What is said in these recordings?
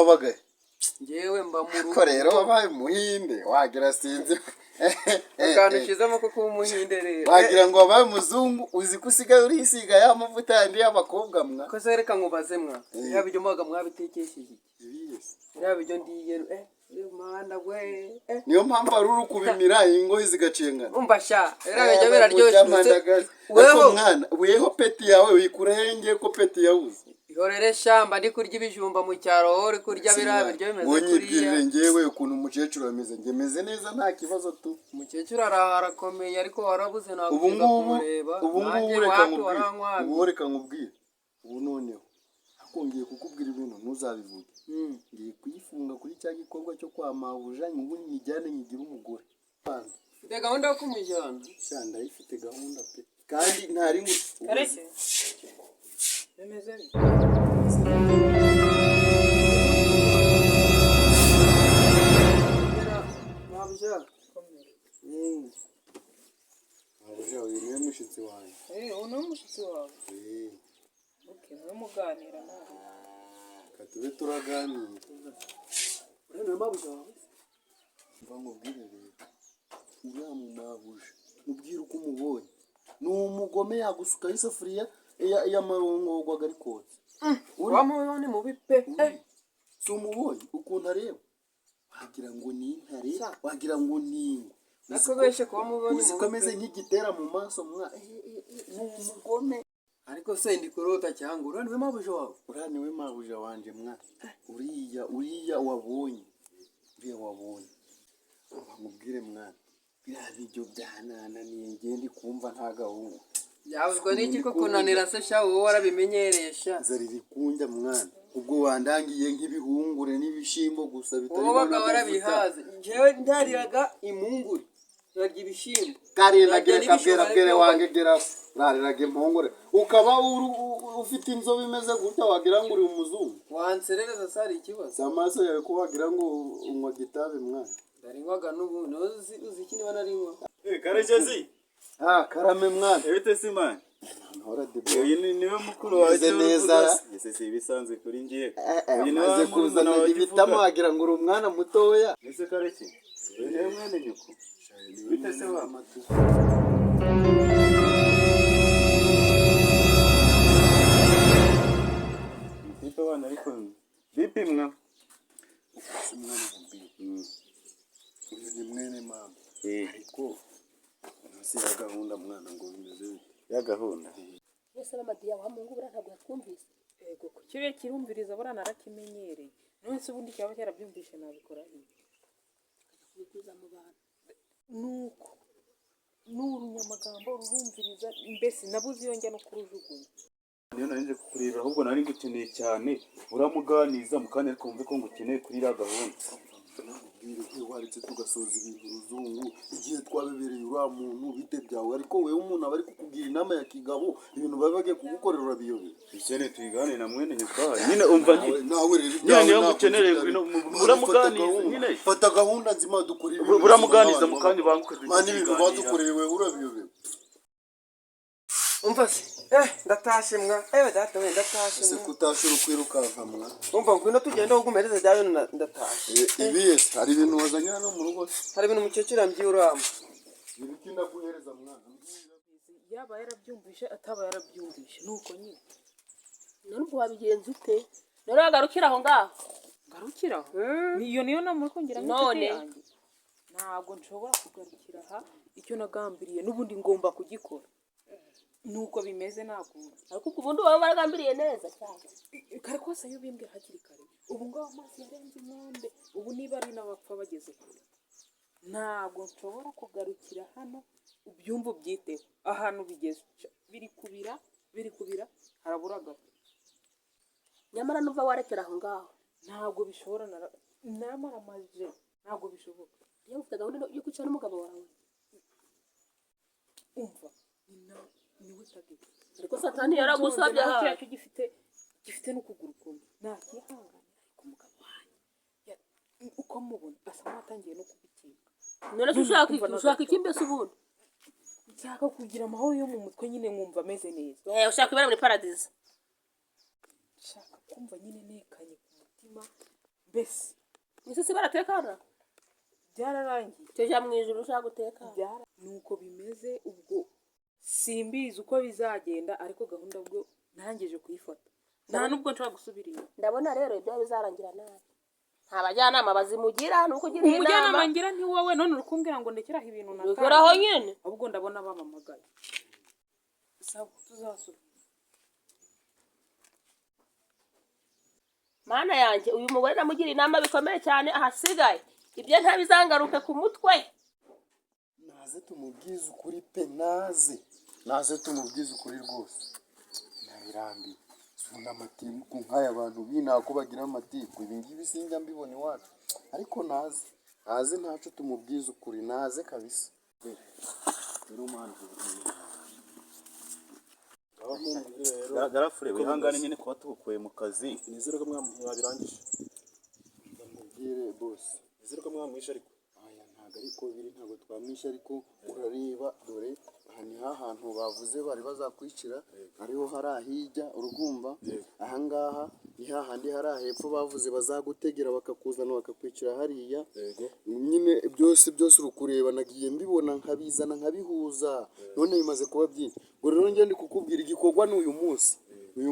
wabagaye ngewe mba mu rugo ko rero wabaye umuhinde wagira sinzi akantu kizamo ko kuba umuhinde rero wagira ngo wabaye umuzungu uzi ko usigaye urisiga ya mavuta yandi y'abakobwa mwa ko se reka nkubaze mwa yaba ibyo mwaga mwabitekesheje yaba ibyo ndiye mana we niyo mpamvu ari uri kubimira ingoyi zigacengana umva sha era bijya biraryoshye weho mwana weho peti yawe wikurenge ko peti yawuze ihorere shamba ndi kurya ibijumba mu cyaro uri kurya birabiryo bimeze kuriya ngewe ukuntu umukecuru ameze ngemeze neza nta kibazo tu umukecuru arakomeye ariko warabuze nagukiza kumureba ubu reka nkubwire ubu noneho ngiye kukubwira ibintu ntuzabivuge ngiye kuyifunga kuri cya gikorwa cyo kwa mabuja ngo nijyane nyigira umugore ufite gahunda yo kumujyana shanda ifite gahunda pe kandi ntari mu karese bimeze mabuja uyu niwe mushitsi wanjye uno mushitsi wawe muganira nawe katube turaganira urene mabuja wawe mva nkubwire rero uriya mu mabuja mubwire uko umubonye ni umugome yagusukaho isafuriya y'amarongorwaga ari kotsa wamubonye mubi pe si umubonye ukuntu areba wagira ngo ni intare wagira ngo ni ingwe nakobeshe kuba mubonye mubi ameze nk'igitera mu maso ni umugome ariko se ndi kurota cyangwa uriya niwe mabuja wawe uriya niwe mabuja wanje mwana uriya wabonye bamubwire mwana biriya biryo byanananiye ngende kumva nta gahunda yabuzwa n'iki ko kunanira se sha wowe warabimenyeresha zari rikunja mwana ubwo wandangiye nk'ibihungure n'ibishimbo gusa bitari wowe baga warabihaze njewe ndariraga impungure narya ibishimbo karindagire kabwera wange gera urariraga impungure ukaba ufite inzobe imeze gutya wagira ngo uri umuzungu wanserereza sari ikibazo amaso yawe ko wagira ngo unywa gitabe mwana ndarinywaga n'ubu uzi iki niba narinywa karekezi karame mwana ebite si mwana ntora de uyu niwe mukuru wawe neza ese ibisanzwe kuri ngiye uyu niwe kuzana ibitamo wagira ngo uri umwana mutoya ese kareke uyu niwe mwene nyoko bite se wa matu bite wana ariko bipimwa umwana uyu ni mwene mama ariko nasi ya gahunda mwana ngo bimeze ya gahunda yose n'amadiya wa Mungu bura ntabwo yakumvise yego kukibe kirumviriza bura narakimenyereye none se ubundi cyaba cyarabyumvishe nabikora kuza mu bantu nuko n'urunyamagambo rurumviriza mbese nabuze iyo njya no kurujugunya niyo narinje kukureba ahubwo nari ngukeneye cyane uramuganiza mukanya ariko wumve ko ngukeneye kuri ya gahunda waretse tugasoza ibintu ruzungu igihe twabebereye uriya muntu bite byawe ariko wewe umuntu aba ari kukubwira inama ya kigabo ibintu baba bagiye kugukorera urabiyobera isene tuyigane na mwene nyitwaha nyine umva nawe rero nyine niyo ngukeneye uramuganiza nyine fata gahunda nzima dukorera uramuganiza mukanya banguke mani ibintu badukoreye wewe urabiyobera umva se ndatashe mwa data we ndatashe se kutashura kwirukanka mwa umva ngwino tugenda ugumereza byayo ndatashe ibiyese hari ibintu wazanye hano mu rugo hari ibintu umukecuru yambwiye uramba ibikinda guhereza mwana yaba yarabyumvishe ataba yarabyumvishe nuko nyine none ubwo wabigenza ute none wagarukira aho ngaho garukiraho niyo namuri kongera none ntabwo nshobora kugarukira aha icyo nagambiriye n'ubundi ngomba kugikora nuko bimeze nagura ariko ubundi baba baragambiriye neza cyane kare kose iyo bimbwe hakiri kare ubu ngaho amazi yarenze inkombe ubu niba ari n'abapfa bageze kure ntabwo nshobora kugarukira hano ubyumva ubyiteho ahantu bigeze biri kubira harabura gato nyamara nuva warekera aho ngaho ntabwo bishobora namara amaje ntabwo bishoboka iyo ufite gahunda yo kwicara n'umugabo wawe umva niwe tageti ariko satani yaragusabye aha cyo gifite n'ukuguru kumwe nakihangana ariko umugabo wanjye uko mubona asa n'atangiye no kubikeka none ushaka iki mbese ubundi nshaka kugira amahoro yo mu mutwe nyine nkumva ameze neza ushaka ibara muri paradizo nshaka kumva nyine nekanye ku mutima mbese isi si baratekana byararangiye tujya mu ijuru ushaka gutekana nuko bimeze ubwo simbizi uko bizagenda ariko gahunda bwo ntangije kuyifata nta nubwo nshobora gusubira inyuma ndabona rero ibyo bizarangira nabi nta bajyanama bazimugira nuko ugira inama umujyanama ngira nti wowe none uri kumbwira ngo ndekeraho ibintu natangiye bikoraho nyine ahubwo ndabona bamamagaye saba tuzasura mana yanjye uyu mugore namugira inama bikomeye cyane ahasigaye ibyo ntabizangaruke ku mutwe naze tumubwize ukuri pe naze tumubwize ukuri rwose nabirambiye suna amatiku nk'aya bantu binako bagira amatiku ibi ngibi sinjya mbibona iwacu ariko naze ntaco tumubwize ukuri naze kabisa rero mwana garafure wihangane nyine kuba tugukuye mu kazi nizere ko mwabirangije mubwire bose nizere ko mwamwishe ariko aya ntabwo ariko biri ntabwo twamwishe ariko urareba dore aha ni hahantu bavuze bari bazakwicira ariho hari ahijya urugumva ahangaha ni hahandi hari ahepfo bavuze bazagutegera bakakuzana bakakwicira hariya nyine byose urukureba nagiye mbibona nkabizana nkabihuza none bimaze kuba byinshi ngo rero njye ndi kukubwira igikorwa n'uyu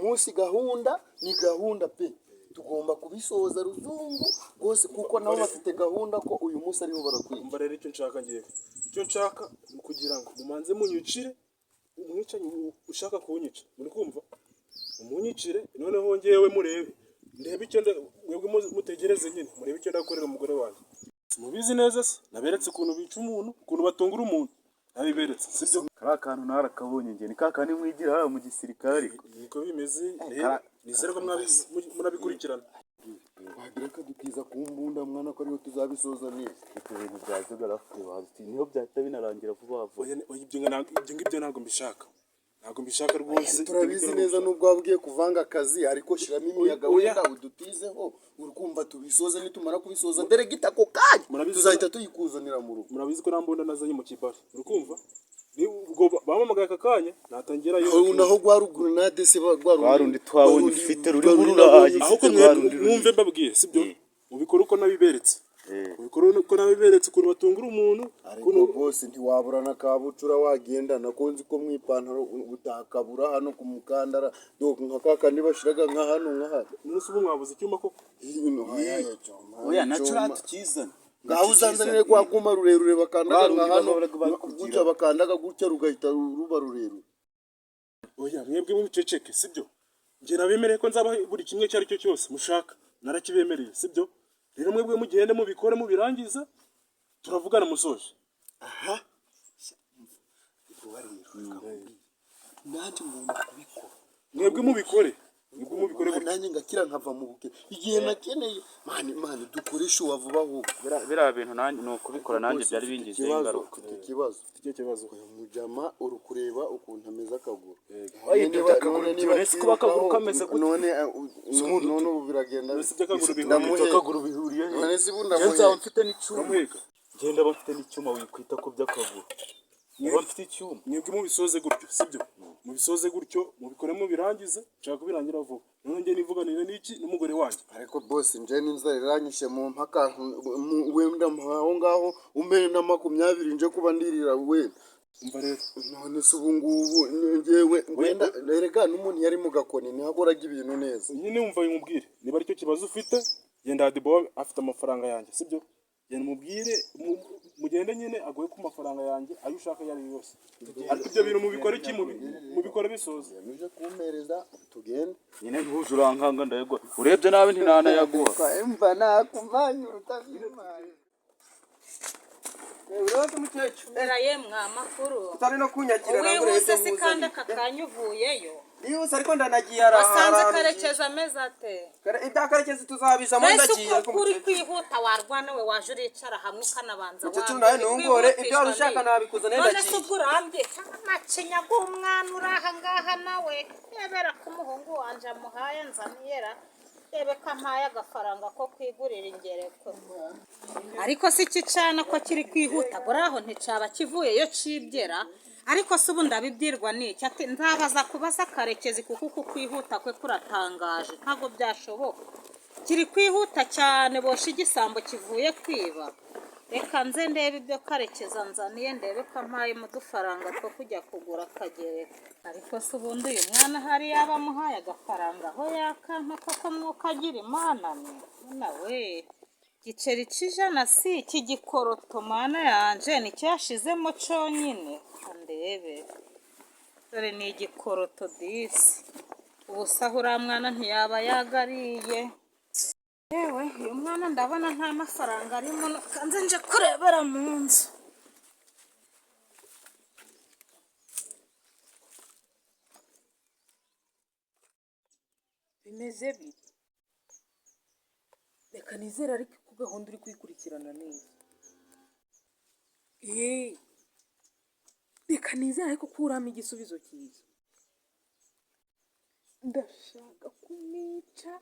munsi gahunda ni gahunda pe tugomba kubisoza ruzungu rwose kuko nabo bafite gahunda ko uyu munsi ariho barakwica umva rero icyo nshaka ni ukugira ngo mumanze munyicire umwicanyi ushaka kuwunyica muri kumva umunyicire noneho ngewe murebe ndebe icyo mwebwe mutegereze nyine murebe icyo ndakorera umugore wanjye mubizi neza se naberetse ukuntu bica umuntu ukuntu batungura umuntu nabiberetse sibyo kariya kantu narakabonye njye ni ka kandi mwigira haba mu gisirikare niko bimeze nizere ko murabikurikirana wagira ko dukiza ku mbunda mwana ko ariho tuzabisoza neza ibyo bintu byaje garafure wazi niho byahita binarangira vuba vuba ibyo ngibyo ntabwo mbishaka rwose turabizi neza nubwo wabwiye kuvanga akazi ariko shiramo imiyaga wenda udutizeho urukumva tubisoze nitumara kubisoza deregita ako kanya tuzahita tuyikuzanira mu rugo murabizi ko nta mbunda nazanye mu kibari urukumva ubwo bamamagaye aka kanya natangira naho rwaruguru na dese rwarundi twabonye ufite ruri mu rurayi aho ko mwumve mbabwiye sibyo mubikora uko nabiberetse ukuntu batungura umuntu ariko bose ntiwaburana kabucura wagenda nakonzi ko mwipantaro utakabura hano ku mukandara doko nka kakandi bashiraga nka hano umunsi ubu mwabuze icyuma koko oya naco tukizana ngaho uzanzanire kwa kuma rurerure bakandaga nka hano guca bakandaga gutya rugahita ruba rurerure oya mwebwe mubiceceke sibyo nje nabemereye ko nzaba buri kimwe cyari cyo cyose mushaka narakibemereye sibyo rero mwebwe mugende mubikore mubirangiza turavugana musoje aha nanjye ngomba kubikora mwebwe mubikore nanjye ngakira nkava mu buke igihe nakeneye mani dukoresha uwavuba ahubwo biriya bintu nanjye ni ukubikora nanjye byari bingize ingaruka ikibazo mujama uri kureba ukuntu ameze akaguru none ubu biragenda akaguru bihuriye none si nzaba mfite n'icyuma ngenda bafite n'icyuma wikwita ku by'akaguru niba mfite icyuma mwebwe mubisoze gutyo sibyo mubisoze gutyo mubikoremo birangize nshaka kubirangira vuba none ngiye nivuganire n'iki n'umugore wanjye ariko boss nje n'inzara iranyishe mu mpaka wenda aho ngaho umbere na 20 nje kuba ndirira wenda umva rero none se ubu ngubu ngewe wenda rega n'umuntu yari mu gakoni ntihakoraga ibintu neza nyine umva yimubwire niba aricyo kibazo ufite genda Adibo afite amafaranga yanjye sibyo genda mubwire mugende nyine agoye ku mafaranga yanjye ayo ushaka yari yose ariko ibyo bintu mubikora iki mubikora bisoze muje kumpereza tugende nyine ntuje urankanga ndayego urebye nawe ntinanayaguha imva nakumanya utazimanye urabona umukecuru Eraye mwa makuru utari no kunyakira nangu rese sikanda kakanya uvuyeyo yose ariko ndanagiye ara wasanze karekeza ameze ate ibya tuzabiza mu ndagiye ko kuri kwihuta warwana we waje uricara hamwe ukanabanza umukecuru nawe ntungore ibyo ushaka nabikuzane ndagiye none ndagiye se ugurambye amacinya g'umwana uraha ngaha nawe yebera ko umuhungu wanje amuhaye nzaniyera ebe kampaye agafaranga ko kwigurira ingereko ariko si kicana ko kiri kwihuta buraho nticaba kivuyeyo cibyera ariko se ubu ndabibyirwa n'iki ati nzabaza kubaza karekezi kuko kwihuta kwe kuratangaje ntago byashoboka kiri kwihuta cyane bosha igisambo kivuye kwiba. Reka nze ndebe ibyo Karekeza nzaniye, ndebe ko ampaye mu dufaranga two kujya kugura akagereka. Ariko se ubundi uyu mwana hari yaba amuhaye agafaranga aho yakampa koko mwuka agira Imana mwe nawe. Igiceri c'ijana si iki gikoroto mana yanje nicyo yashizemo conyine. Ndebe dore ni igikoroto disi. Ubu saho uriya mwana ntiyaba yagariye. Yewe uyu mwana ndabona nta mafaranga arimo, kanze nje kurebera mu nzu. bimeze bite? Reka nizere ariko ko gahunda uri kuyikurikirana neza. Reka nizere ariko ko urama igisubizo cyiza. Ndashaka kumwica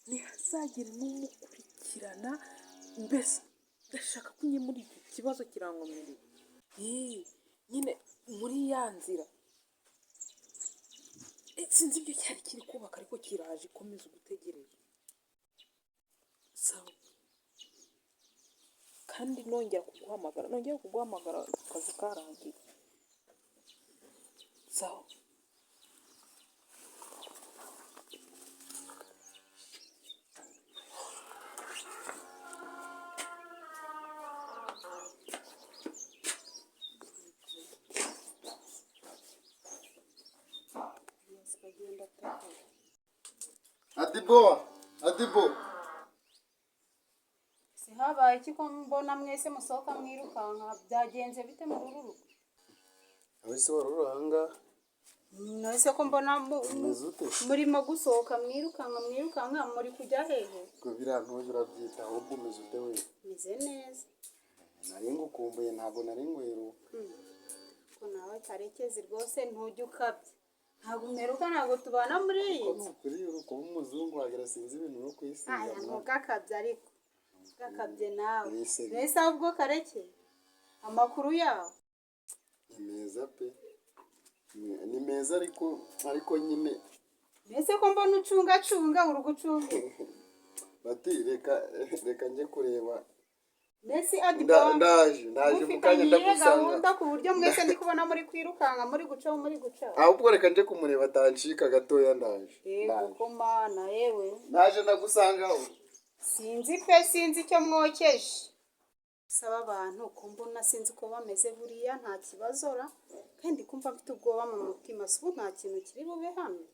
ntihazagira n'umukurikirana, mbese ndashaka ko nye muri iki kibazo kirangomereye. Nyine muri ya nzira sinzi ibyo cyari kiri kubaka ariko kiraje, komeza ugutegereje. Sawa, kandi nongera kuguhamagara akazi karangiye. Sawa. Adibo. Si habaye iki ko mbona mwese musohoka mwirukanka, byagenze bite muri uru rugo? Abese waruranga. Nahise ko mbona murimo gusohoka mwirukanka muri kujya hehe? Ko birantoje urabyita ahubwo umeze ute we? Meze neza. Nari ngukumbuye ntabwo nari ngweruka. Ko nawe Karekezi rwose ntujya ukabye. Ntabwo umeruka, ntabwo tubana muri iyi nzu. Kuri uruko umuzungu wagira sinzi ibintu no kwisiga. Aya ntugakabye ariko. Gakabye nawe. Mbese ahubwo Kareke amakuru yawe ni meza pe. Ni meza ariko nyine. Mbese ko mbona ucunga uri gucunga. Bati reka nje kureba. Mbese Adibo ndaje mukanya ndagusanga. Gahunda ku buryo mwese ndi kubona muri kwirukanka muri guca. Ahubwo reka nje kumureba atancika gatoya ndaje. Yego ko mana yewe. Naje ndagusanga aho. Sinzi icyo mwokeje. Saba abantu ko mbona sinzi ko bameze buriya nta kibazo ra. Kandi kumva mfite ubwoba mu mutima, subu nta kintu kiri bube hano.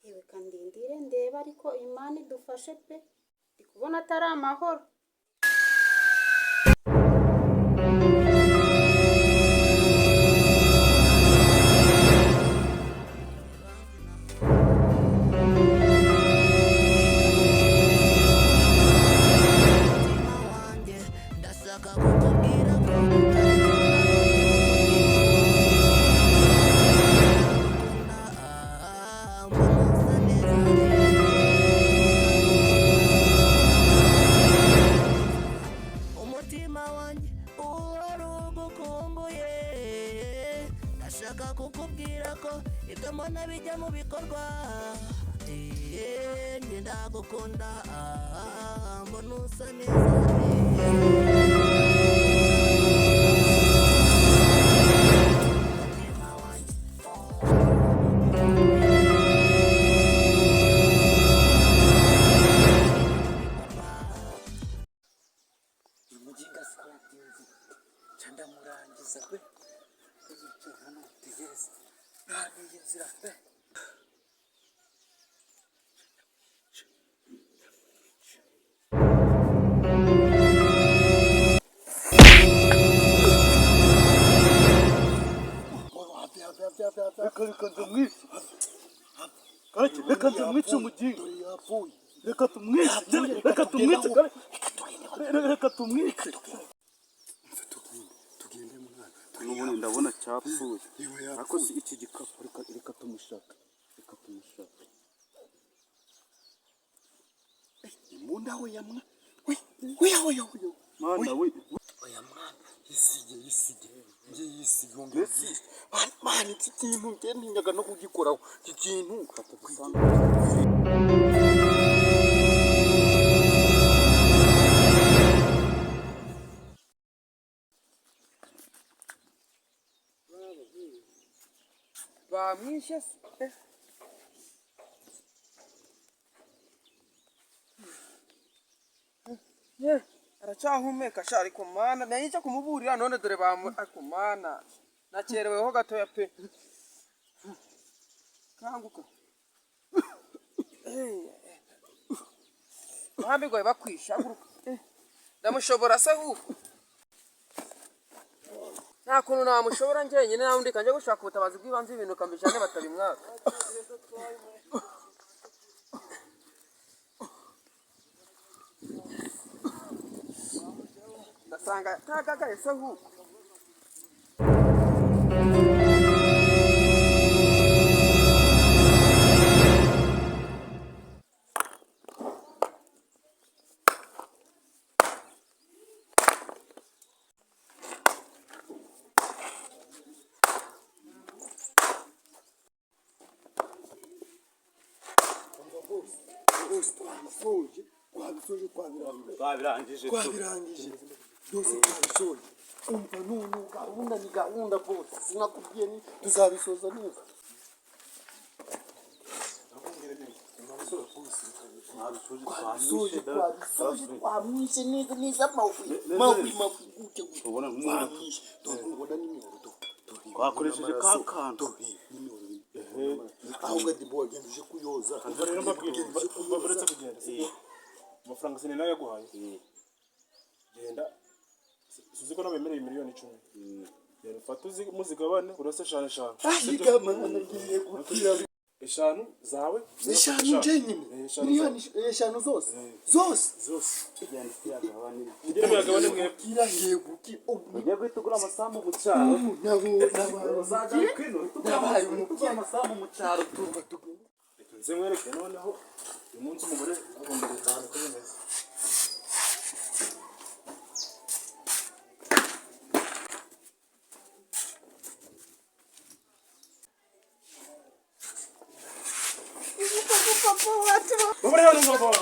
Yewe kandi ndeba ariko Imana idufashe pe. Ndi kubona atari amahoro. kukubwira ko ibyo mbona bijya mu bikorwa ndagukunda mbona usa neza umuginga sikoratinzi cyandamurangiza pe tuzicaye hano utegereze ntabwo iyi nzira pe reka ndamwice umuginga reka tumwice n'ubundi ndabona cyapfuye ariko si iki gikapu reka tumushaka imunda we yamwa we mana we oya mwana yisige ngezi man iki kintu ngendaga no kugikoraho iki kintu bamwishe se. Aracyahumeka sha ariko mana nayicyo kumuburira none dore ariko mana nakereweho gatoya pe. Kanguka. Ntabwo bakwisha guruka. Ndamushobora se huko. Nta kuntu namushobora njyenyine nawe ndi kanje gushaka ubutabazi bw'ibanze ibintu kambijane batabimwaka. Ndasanga tagagaye se huko. Twabirangije byose twabisoje. Umva none gahunda ni gahunda bose sinakubwiye ni tuzabisoza neza. Twamwishe neza mawi uke ubona nk'umuntu ubona n'imihoro twakoresheje ka kantu ahubwo ndi boy ngenduje kuyoza rero mbabwira kugenda amafaranga sinina yaguhaye genda suzi ko nabemereye miliyoni 10 genda fata muzigabane urase shane ahigamana ngiye gukira eshanu zawe eshanu jenyine miliyoni eshanu zose genda tuyagabane ugire muyagabane mwe kira yeguki ugiye guhita ugura amasambu mu cyaro nabo uzajya kwino tugura amasambu mu cyaro tuva tugura nze mwereke noneho uyu munsi umugore agomba gutaha kuri meza Vamos lá, não vamos.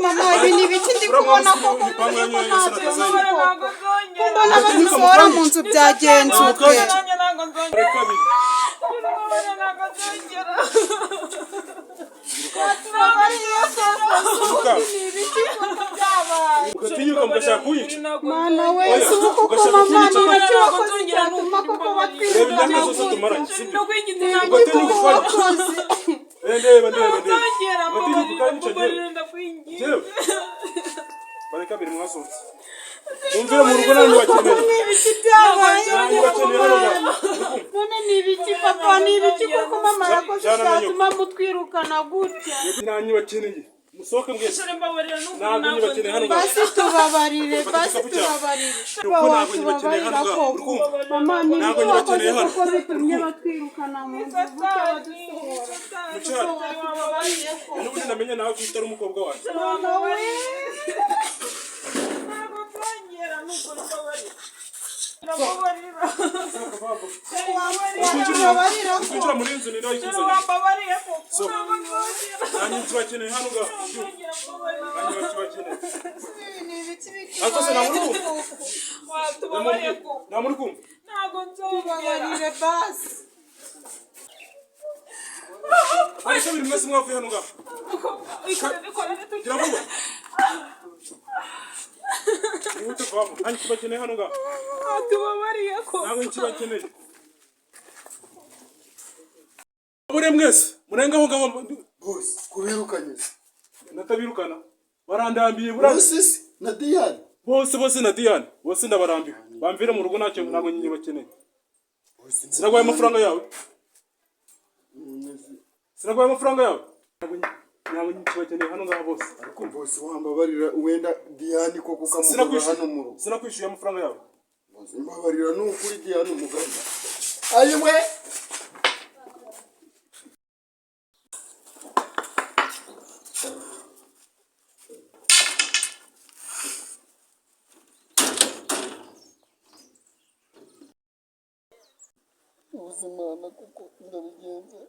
mama ibi ni ibiki ndi kubona ko mbona bagisohora mu nzu byagenzutse mana wese uko mama ni ibiki wakoze icyatuma koko batwirukana bareka biri mwasutse umvira mu rugo nani wakeneye none ni ibiki papa ni ibiki koko mama yakoze icyatuma mutwirukana gutya nani wakeneye musohoke mwese ntabwo nyibakeneye hano basi tubabarire tubabarira koko mama ni ibiki wakoze koko bitumye batwirukana mu nzu gutya badusohora n'ubundi namenye nawe ko utari umukobwa wacu kwinjira muri inzu ni nawe ikuzanye nanjye nkibakeneye hano ga nanjye bakibakeneye ariko se nta muri kumva tubabarire basi ariko biri mwese mwavuye hano ga gira vuba Uite vamo, hai kibakeneye hano ga. tubabariye ko Ntabwo kibakeneye. Bure mwese, murengaho ngaho bose kubirukanye natabirukana. Barandambiye bura. bose na Diane Bose na Diane, bose ndabarambiwe. Bamvire mu rugo ntacyo ntabwo nyinyi bakeneye. Sinagwaye amafaranga yawe. Sinagwaye amafaranga yawe. Ntabwo nyinyi bakeneye hano ngaho bose. ariko bose wambabarira wenda Diane koko kamukura hano mu rugo Sinakwishyuye amafaranga yawe. bose mbabarira n'ukuri Diane umugabo ayiwe ubuzimana kuko ndabigenza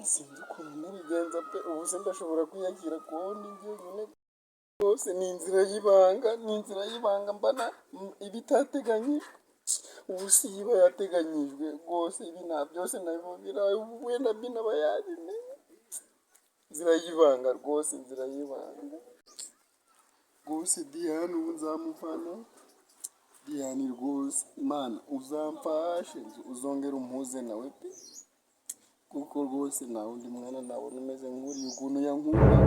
sinzi ukuntu nabigenza pe ubu se ndashobora kwiyakira kubaho ndi njyenyine rwose ni inzira y'ibanga mbana ibitateganyijwe ubu si iba yateganyijwe rwose ibi nta byose nabibabwira wenda binaba yabimenye inzira y'ibanga rwose inzira y'ibanga rwose Diane ubu nzamuvana Diane rwose Imana uzamfashe uzongera umpuze nawe pe kuko rwose nta wundi mwana nabona umeze nk'uriya ukuntu yankunda